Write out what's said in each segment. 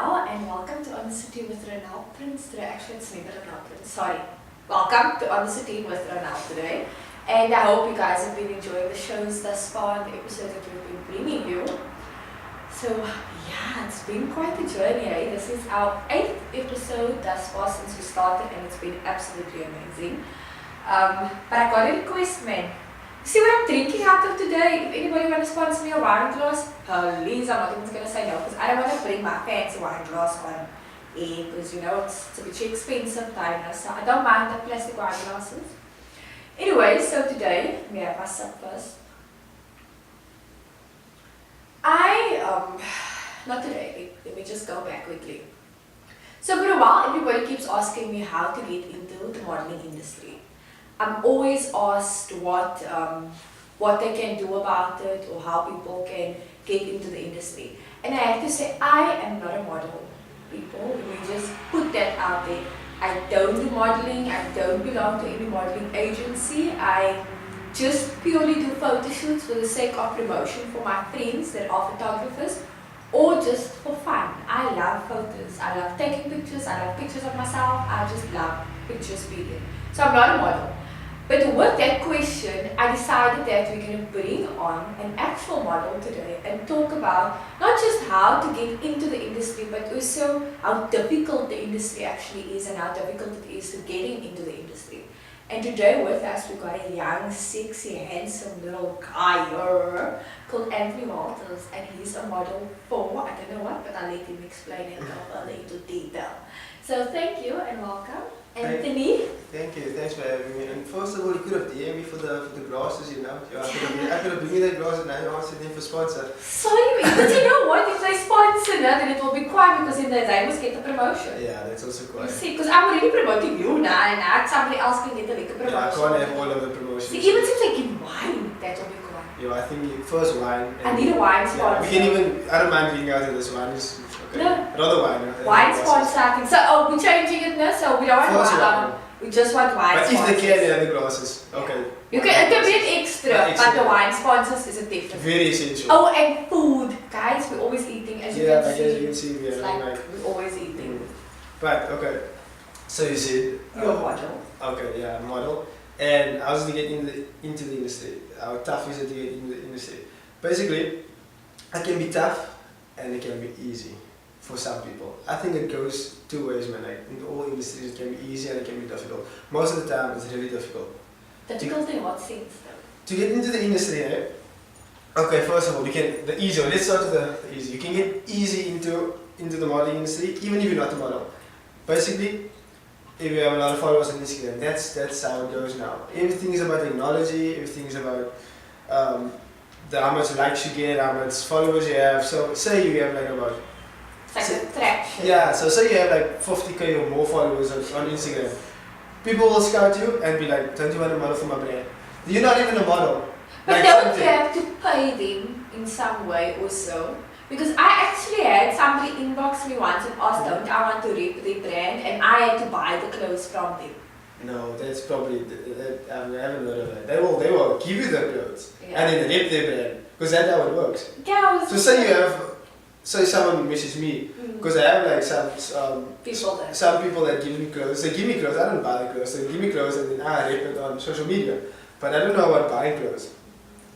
Ronel and welcome to On the City with Ronel Prince today. Actually, it's never Ronel Prince, sorry. Welcome to On the City with Ronel today. And I hope you guys have been enjoying the shows thus far, the episodes that we've been bringing you. So, yeah, it's been quite a journey, eh? This is our 8th episode thus far since we started and it's been absolutely amazing. But I got a request, man. See what I'm drinking out of today? If anybody want to sponsor me a wine glass, please, I'm not even going to say no because I don't want to bring my fancy wine glass on air because you know it's a bit expensive time, so I don't mind the plastic wine glasses. Anyway, so today, let me have my sip first. Not today, let me just go back quickly. So for a while, everybody keeps asking me how to get into the modeling industry. I'm always asked what they can do about it or how people can get into the industry. And I have to say, I am not a model, people. Let me just put that out there. I don't do modeling, I don't belong to any modeling agency. I just purely do photo shoots for the sake of promotion for my friends that are photographers or just for fun. I love photos, I love taking pictures, I love pictures of myself, I just love pictures period. So I'm not a model. But with that question, I decided that we're going to bring on an actual model today and talk about not just how to get into the industry, but also how difficult the industry actually is and how difficult it is to getting into the industry. And today with us, we've got a young, sexy, handsome little guy here called Anthony Walters, and he's a model for, I don't know what, but I'll let him explain it further into detail. So thank you and welcome. Anthony? Thank you, thanks for having me. And first of all, you could have DM'd me for the glasses, you know. I could have bring you the glasses and I asked them for sponsor. Sorry, but you know what? If they sponsor that, then it will be quiet because then they must get the promotion. Yeah, that's also quiet. You see, because I'm already promoting you now and now somebody else can get the bigger promotion. Yeah, I can't have all of the promotions. See, even if they give wine, that will be quiet. Yeah, I think first wine. I need a wine sponsor. Yeah, we can even, I don't mind being out of this wine. It's okay. No. Rather wine. Wine sponsor, I think. So, we're changing it now, so we don't want First wine. We just want wine but sponsors. if they can, they have the glasses. Okay. You can, it can be an extra, extra, but the wine sponsors is a different. Very essential. Oh, and food. Guys, we're always eating, as you can see. Yeah, as you can see, we it's are like we're always eating. But, okay. So you said... You're a model. Okay, yeah, model. And how does it get into the industry? How tough is it to get into the industry? Basically, it can be tough and it can be easy for some people. I think it goes two ways, man. Like in all industries, it can be easy and it can be difficult. Most of the time, it's really difficult. Difficult in what sense, though? To get into the industry, eh? Okay, first of all, the easy one. Let's start with the easy. You can get easy into the modeling industry, even if you're not a model. Basically, if you have a lot of followers on Instagram, that's how it goes now. Everything is about technology, everything is about how much likes you get, how much followers you have. So say you have like about... It's like a traction. Yeah, so say you have like 50k or more followers on Instagram. People will scout you and be like, don't you want a model for my brand? You're not even a model. But like don't you have to pay them in some way also? Because I actually had somebody inbox me once and asked, don't I want to rep their brand, and I had to buy the clothes from them. No, that's probably, I haven't heard of that. They will give you the clothes and then rep their brand, because that's how it works. Yeah, so say someone messages me, because I have like some people that give me clothes. They give me clothes, I don't buy the clothes, they give me clothes and then I rep it on social media. But I don't know about buying clothes.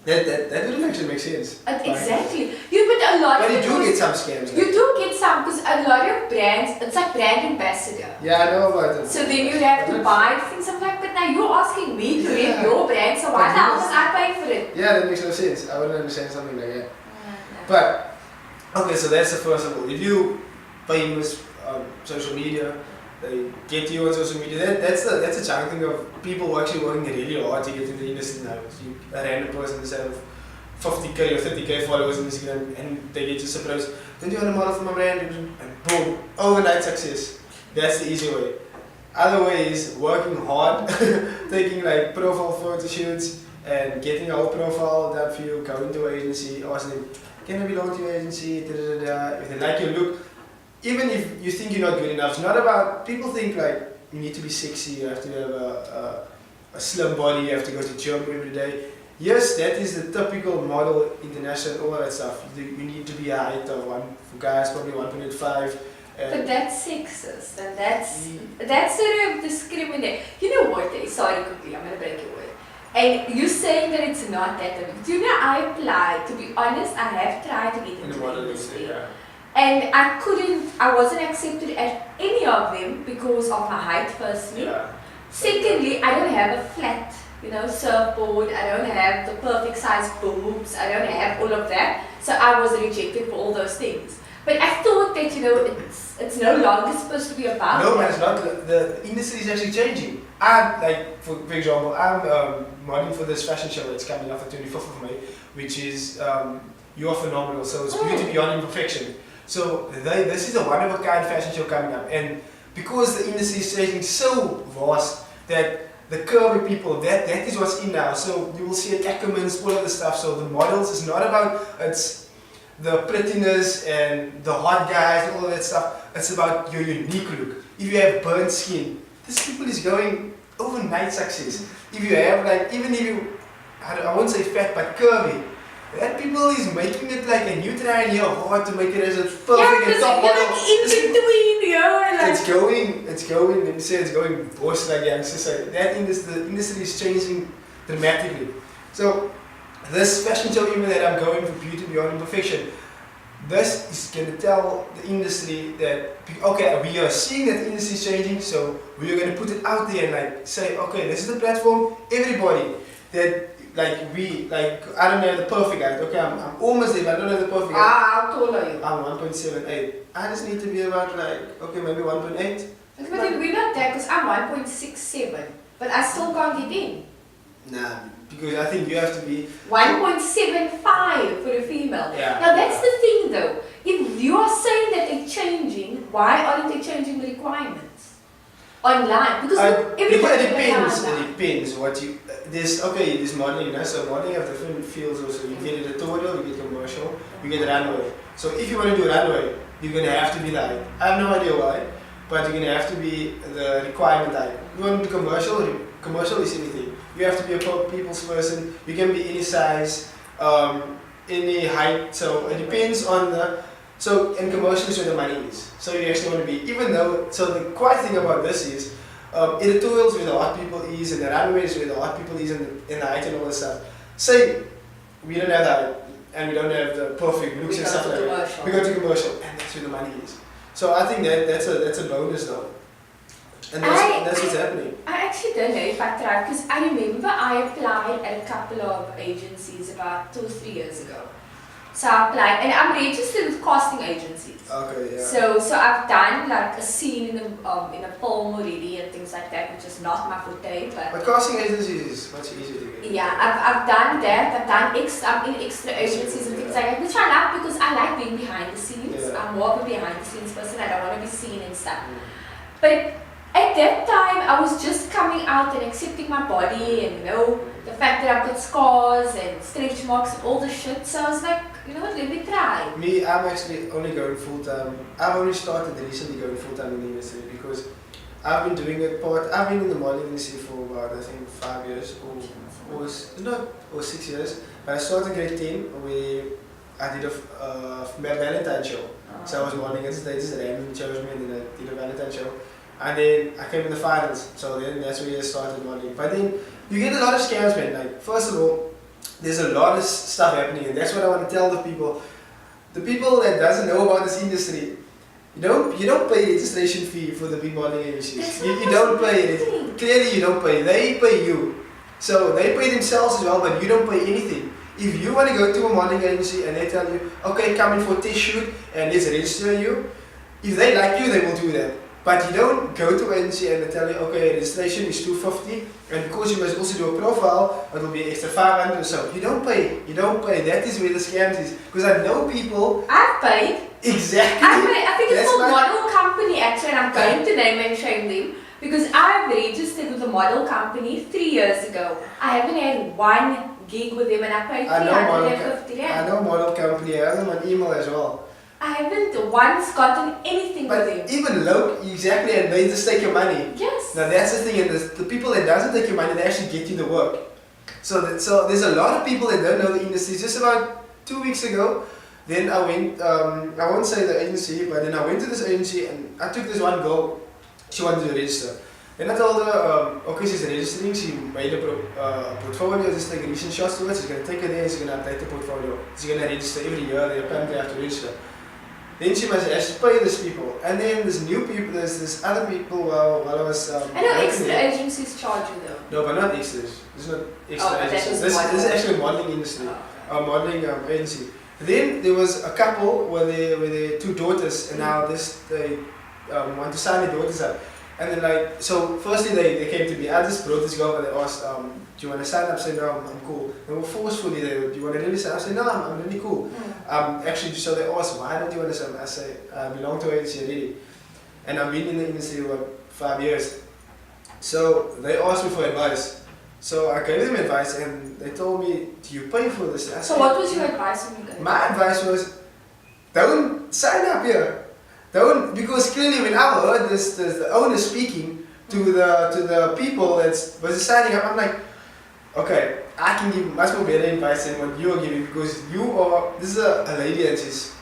That wouldn't actually make sense. Exactly. But you do get some scams. You do get some, because a lot of brands, it's like brand ambassador. Yeah, I know about it. So then you have to buy things. I'm like, but now you're asking me to rep your brand, so why the hell am I paying for it? Yeah, that makes no sense. I wouldn't understand something like that. But, okay, so that's the first of all. If you famous on social media, they get you on social media, that's a giant thing of people actually working really hard to get into the industry now. A random person instead of 50k or 30k followers on Instagram and they get just approached, don't you want a model for my brand? And boom, overnight success. That's the easy way. Other way is working hard, taking like profile photo shoots and getting a whole profile done for you, going to an agency, asking them, can I belong to your agency, if they like your look. Even if you think you're not good enough, it's not about, people think like you need to be sexy, you have to have a slim body, you have to go to gym every day. Yes, that is the typical model, international, all that stuff. You need to be a height of for guys probably 1.85, But that's sexist and that's sort of discriminate. You know what? Sorry, quickly, I'm gonna break your word. And you're saying that it's not that. Do you know I applied? To be honest, I have tried to get in into the the model industry. industry, yeah. And I wasn't accepted at any of them because of my height, firstly. Yeah. Secondly, I don't have a flat, surfboard. I don't have the perfect size boobs. I don't have all of that. So I was rejected for all those things. But I thought that, it's no longer supposed to be about No, that. man, it's not. The industry is actually changing. I'm like, for example, I'm modeling for this fashion show that's coming up on 25th of May, which is You Are Phenomenal. So it's Beauty Beyond Imperfection. So this is a one-of-a-kind fashion show coming up, and because the industry is changing so vast that the curvy people, that is what's in now. So you will see Ackermans, all of the stuff. So the models is not about the prettiness and the hot guys and all of that stuff. It's about your unique look. If you have burnt skin, this people is going overnight success. If you have even if you, I won't say fat, but curvy, that people is making it like, and you try and you're hard to make it as a perfect and top model. In between, It's going, let me say it's going boss like youngsters say. The industry is changing dramatically. So this fashion show even that I'm going for Beauty Beyond Imperfection, this is going to tell the industry that, okay, we are seeing that the industry is changing, so we are going to put it out there and say, okay, this is the platform, everybody, that I don't have the perfect height, okay, I'm almost there, but I don't have the perfect height. How tall are you? I'm 1.78. I just need to be about okay, maybe 1.8. But we're not there because I'm 1.67, but I still can't get in. Nah, because I think you have to be 1.75 for a female. Yeah. Now that's the thing though. If you are saying that they're changing, why aren't they changing the requirements online? Because everybody it depends what you there's modeling, so modeling have different fields also. You get editorial, you get commercial, you get runway. So if you want to do runway, you're gonna have to be the height. I have no idea why, but you're gonna have to be the requirement height. You want to do commercial is anything. You have to be a people's person. You can be any size, any height. So it depends on in commercial is where the money is. So you actually want to be, so the quiet thing about this is, editorials where the hot people is, and the runways where the hot people is, and the height and all this stuff. Say, we don't have that, and we don't have the perfect looks and stuff like that. We go to commercial, and that's where the money is. So I think that's a bonus though. And that's what's happening. I actually don't know if I tried because I remember I applied at a couple of agencies about 2 or 3 years ago. So I applied, and I'm registered with casting agencies. Okay, yeah. So I've done a scene in a film already and things like that, which is not my forte. But casting agencies is much easier to get. Yeah, I've done that. I'm in extra agencies and things like that, which I like because I like being behind the scenes. Yeah. I'm more of a behind the scenes person. I don't want to be seen and stuff. But at that time, I was just coming out and accepting my body and the fact that I've got scars and stretch marks and all the shit. So I was like, you know what, let me try. Me, I'm actually only going full time. I've only started recently going full time in the industry because I've been doing I've been in the modeling industry for about I think 5 years or 6 years. But I started grade 10 where I did a Valentine show. So I was modeling against they just random chose me and then I did a Valentine show. And then I came in the finals, so then that's where I started modeling. But then you get a lot of scams, man. First of all, there's a lot of stuff happening, and that's what I want to tell the people. The people that doesn't know about this industry, you don't pay registration fee for the big modeling agencies. You don't pay it. Clearly you don't pay. They pay you. So they pay themselves as well, but you don't pay anything. If you want to go to a modeling agency and they tell you, okay, come in for a test shoot and let's register you, if they like you, they will do that. But you don't go to an agency and they tell you, okay, registration is $250, and because you must also do a profile, it will be extra $500 or so. You don't pay. That is where the scams is. Because I know people. I've paid. Exactly. I've paid. I think it's called Model Company actually, and I'm going to name and shame them because I've registered with a model company 3 years ago. I haven't had one gig with them, and I paid $350. I know model company. I have them on email as well. I haven't once gotten anything with them. Even low, exactly, and they just take your money. Yes. Now that's the thing, and the people that doesn't take your money, they actually get you the work. So there's a lot of people that don't know the industry. Just about 2 weeks ago, then I went, I won't say the agency, but then I went to this agency and I took this one girl, she wanted to register. Then I told her, okay, she's registering, she made a portfolio, just like recent shots to it, she's going to take it there, she's going to update the portfolio. She's going to register every year, they apparently have to register. Then she must actually pay these people. And then there's new people, there's this other people while I was... I know extra agencies charge you though. No, but not extras. This is not extra agencies. This is actually a modeling industry, a modeling agency. Then there was a couple where they two daughters, and now they want to sign their daughters up. And then like, so firstly they came to me, I just brought this girl and they asked, do you want to sign up? I said, no, I'm cool. They were forcefully, do you want to really sign up? I said, no, I'm really cool. Actually, so they asked, why don't you want to sign up? I say, I belong to an agency already. And I've been in the industry for 5 years. So they asked me for advice. So I gave them advice and they told me, do you pay for this? I so what was your advice when you got? My advice was, don't sign up here. Don't, because clearly when I heard this, the owner speaking to the people that was signing up, I'm like, okay, I can give much more better advice than what you are giving, because you are, this is a lady and she's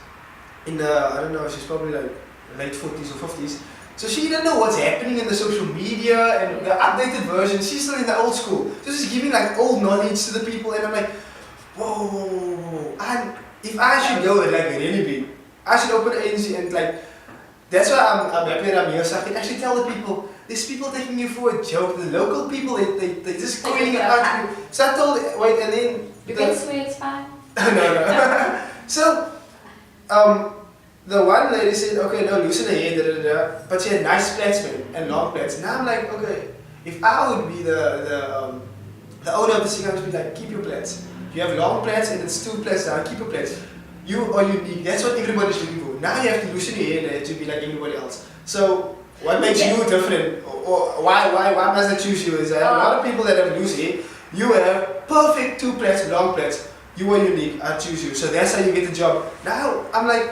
in the, I don't know, she's probably like late 40s or 50s. So she didn't know what's happening in the social media and the updated version. She's still in the old school. So she's giving like old knowledge to the people, and I'm like, whoa, if I should go and like really big, I should open an agency and like, that's why I'm happy that I'm here, so I can actually tell the people, there's people taking you for a joke, the local people, they just calling it out to you. So I told, wait, and then... You can swear, it's fine. No. So, the one lady said, okay, no, loosen her hair, but she had nice plaits, man, and long plaits. Now I'm like, okay, if I would be the owner of the cigar, I would be like, keep your plaits. You have long plaits and it's 2 plaits down, keep your plaits. You are unique, that's what everybody's looking for. Now you have to loosen your hair to be like everybody else. So, what makes you different? Or why must I choose you? Is I have a lot of people that have loose hair. You have perfect 2 plaits, long plaits. You are unique, I choose you. So that's how you get the job. Now, I'm like,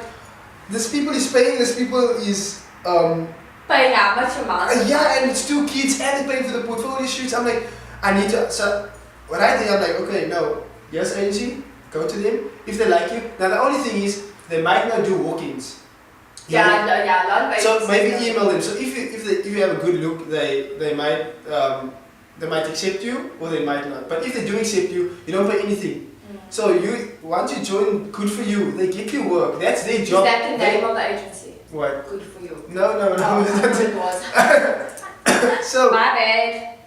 this people is paying, this people is... paying how much amount? Yeah, and it's 2 kids and they're paying for the portfolio shoots. I'm like, I need to... So, what I think, I'm like, okay, no, here's agency, go to them. If they like you. Now the only thing is, they might not do walk-ins. A lot of agencies. So maybe email them. So if you have a good look, they might accept you or they might not. But if they do accept you, you don't pay anything. So once you join, good for you. They give you work. That's their job. Is that the name of the agency? What? Good for you. No. It was. So. My bad.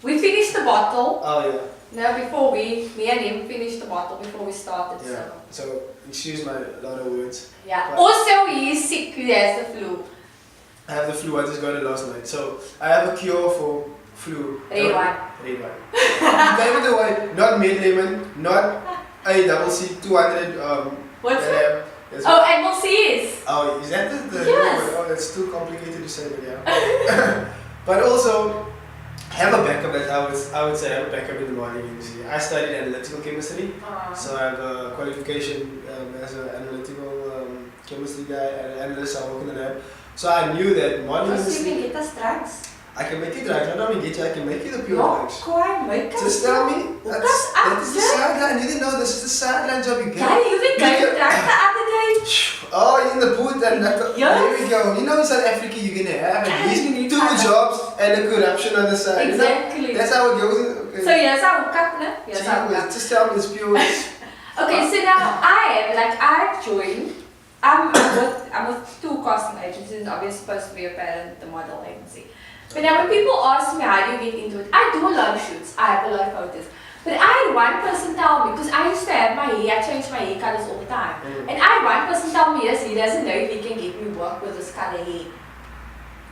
We finished the bottle. Oh yeah. No, before me and him finished the bottle before we started. Yeah. So excuse my lot of words. Yeah. Also, he is sick. He has the flu. I have the flu. I just got it last night. So I have a cure for flu. Red wine. Red wine. Gave it away. Not mid lemon. Not a double C 200. What's it? Oh, Animal Seas. Oh, is that the yes. Oh, that's too complicated to say, but yeah. But also, have a backup. That I would say have a backup in the modeling industry. I studied analytical chemistry, so I have a qualification as an analytical chemistry guy and analyst. I work in the lab, so I knew that modeling industry. So you can get us drugs. I can make you drugs. Not only get you, I can make you the pure drugs. Make us. Just tell me. That is the sideline. You didn't know this is the sideline job you get. Yeah, you didn't get drugs the other day. Oh, you're in the booth and there we go. You know in South Africa you're gonna have at least 2 jobs and a corruption on the side. Exactly. You know? That's how it goes. Okay. So here's our hookup, no? Here's our hookup. Just tell me it's pure. Okay, so now I've joined. I'm with 2 casting agencies. Obviously supposed to be a parent, the model agency. But now when people ask me how do you get into it, I do a lot of shoots. I have a lot of photos. But I had one person tell me, because I used to have my hair, I changed my hair colors all the time. And I had one person tell me, yes, he doesn't know if he can get me work with this color hair.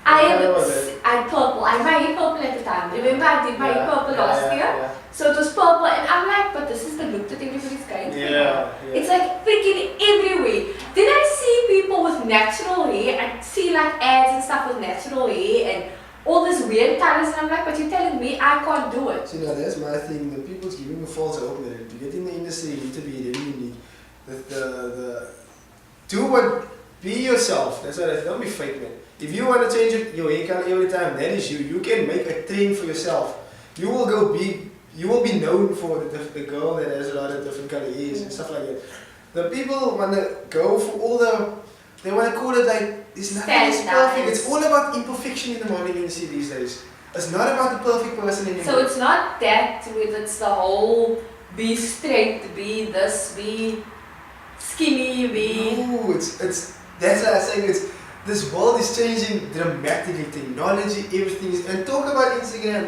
I had purple. I had my hair purple at the time. Remember I did my hair purple last year? Yeah. So it was purple and I'm like, but this is the look that everybody's going for. Yeah. It's like freaking everywhere. Then I see people with natural hair. I see like ads and stuff with natural hair and all these weird colors, and I'm like, but you're telling me I can't do it. So now that's my thing. The people's giving me false hope that to get in the industry, you need to be really unique. Be yourself. That's what I don't be fake, man. If you want to change your hair color every time, that is you. You can make a trend for yourself. You will be known for the girl that has a lot of different color hairs and stuff like that. The people want to go for all the, they want to call it like, it's nothing is perfect. Standards. It's all about imperfection in the modeling industry these days. It's not about the perfect person anymore. So it's not that with it's the whole be straight, be this, be skinny, be. No, it's that's why I say this world is changing dramatically. Technology, everything is, and talk about Instagram.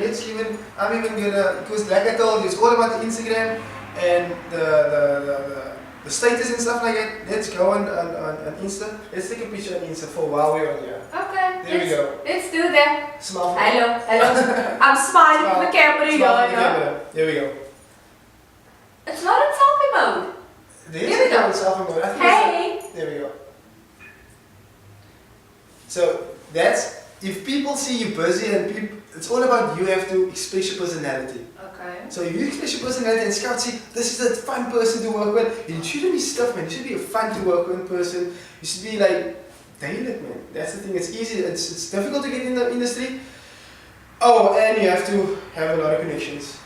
I'm even gonna, because like I told you, it's all about the Instagram and the status and stuff like that. Let's go on Insta. Let's take a picture on Insta for a while we're on here. Okay, There we go. let's do that. Smile for Hello. I'm smiling for the camera Smile for the here. camera. There we go. It's not in selfie mode. There Here we go. I think Hey. there we go. So that's, if people see you busy and people, it's all about you have to express your personality. Okay. So if you express your personality and Scout see this is a fun person to work with, you shouldn't be stuff, man. You should be a fun to work with person. You should be like tailored, man. That's the thing. It's easy. It's difficult to get in the industry. Oh, and you have to have a lot of connections.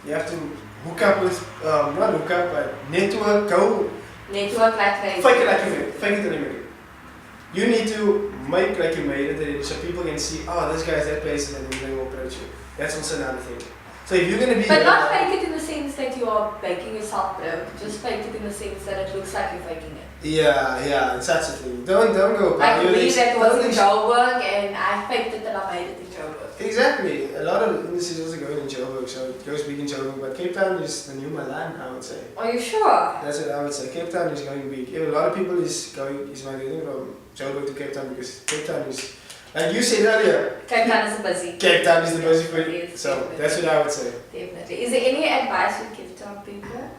You have to hook up with, not hook up, but network, go. Network like crazy. Fake it like you made it. Fake it till you make it. You need to make like you made it so people can see, oh, this guy's that person, and then they will approach you. That's also another thing. So if you're going to be... But not fake it in the sense that you are making yourself broke. Just fake it in the sense that it looks like you're faking it. Yeah, it's such a thing. Don't go Like about me, it. that was in Joburg and I faked it and I made it in Joburg. Exactly. A lot of industries also go in Joburg, so it goes big in Joburg. But Cape Town is the new Milan, I would say. Are you sure? That's what I would say. Cape Town is going big. A lot of people is migrating from Joburg to Cape Town because Cape Town is, like you said earlier, Cape Town is busy. Cape Town is the busy place. Yes, So definitely. that's what I would say. Definitely. Is there any advice you give to our people?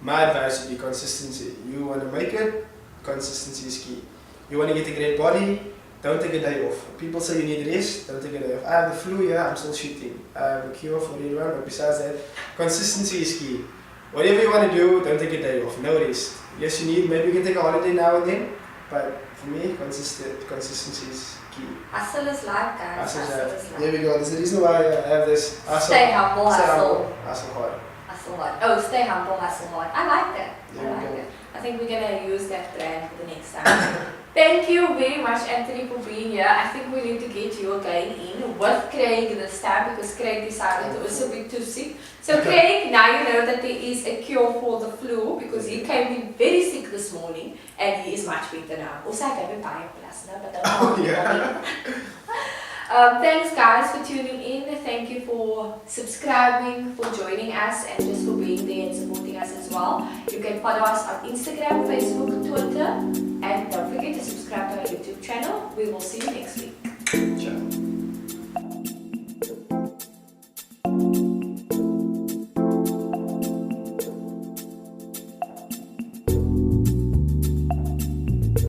My advice would be consistency. You want to make it, consistency is key. You want to get a great body, don't take a day off. People say you need rest, don't take a day off. I have the flu, yeah, I'm still shooting. I have a cure for everyone, but besides that, consistency is key. Whatever you want to do, don't take a day off, no rest. Yes, you need, maybe you can take a holiday now and then, but for me, consistency is key. Hustle is life, guys. Hustle is Hustle life. is life. There we go, that's the reason why I have this hustle. Stay humble, Stay hustle. humble, hustle hard. Hustle hard. Oh, stay humble, hustle hard. I like that. There I we like go. that. I think we're gonna use that brand for the next time. Thank you very much, Anthony, for being here. I think we need to get you again in with Craig this time because Craig decided to also be too sick. So Craig, now you know that there is a cure for the flu because he came in very sick this morning and he is much better now. Also, I gave him Bioplus, no, but Oh, yeah. thanks guys for tuning in. Thank you for subscribing, for joining us and just for being there and supporting us as well. You can follow us on Instagram, Facebook, Twitter, and don't forget to subscribe to our YouTube channel. We will see you next week.